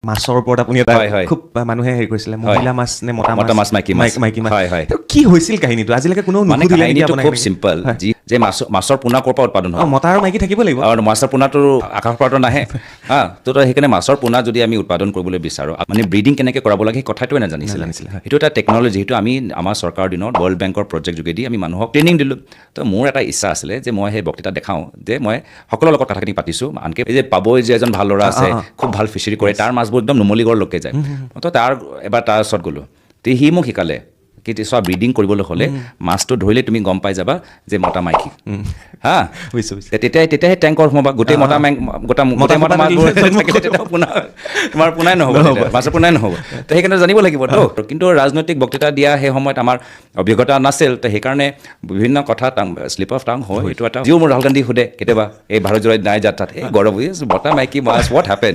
মাছৰ ওপৰত আপুনি এটা খুব মানুহে হেৰি কৰিছিলে মহিলা মাছ নে মতা মাছ মাইকী মাছ কি হৈছিল কাহিনীটো আজিলৈকে কোনো নুসুধিলে নেকি আপোনাক খুব সিম্পল যে মাছৰ পোনা ক'ৰ পৰা উৎপাদন হয় মতা আৰু মাইকী থাকিব লাগিব আৰু মাছৰ পোনাটো আকাশৰ পৰা নাহে তো সেইকাৰণে মাছৰ পোনা যদি আমি উৎপাদন কৰিবলৈ বিচাৰোঁ মানে ব্ৰিডিং কেনেকৈ কৰাব লাগে সেই কথাটোৱে নাজানিছিলে সেইটো এটা টেকন'লজি সেইটো আমি আমাৰ চৰকাৰৰ দিনত ৱৰ্ল্ড বেংকৰ প্ৰজেক্ট যোগেদি আমি মানুহক ট্ৰেইনিং দিলোঁ তো মোৰ এটা ইচ্ছা আছিলে যে মই সেই বক্তৃতা দেখাওঁ যে মই সকলোৰে লগত কথাখিনি পাতিছোঁ আনকি এই যে পাবই যে এজন ভাল ল'ৰা আছে খুব ভাল ফিচাৰী কৰে তাৰ মাছবোৰ একদম নুমলীগড়লৈকে যায় তো এবাৰ তাৰ ওচৰত গ'লোঁ তে সি মোক শিকালে কি চোৱা ব্ৰিডিং কৰিবলৈ হ'লে মাছটো ধৰিলে তুমি গম পাই যাবা যে মতা মাইকী হা তেতিয়াহে টেংকৰ সোমাবা গোটেই মতা মাছবোৰ থাকিলে তেতিয়া তোমাৰ পোনাই নহ'ব মাছৰ পোনাই নহ'ব তো সেইকাৰণে জানিব লাগিব তো কিন্তু ৰাজনৈতিক বক্তৃতা দিয়া সেই সময়ত আমাৰ অভিজ্ঞতা নাছিল তো সেইকাৰণে বিভিন্ন কথা শ্লিপ অফ টাং হয় এইটো এটা যিও মোৰ ৰাহুল গান্ধী সোধে কেতিয়াবা এই ভাৰত জোৰাই নাই যাত্ৰাত এই গৌৰৱ মতা মাইকী মাছ হোৱাট হেপেন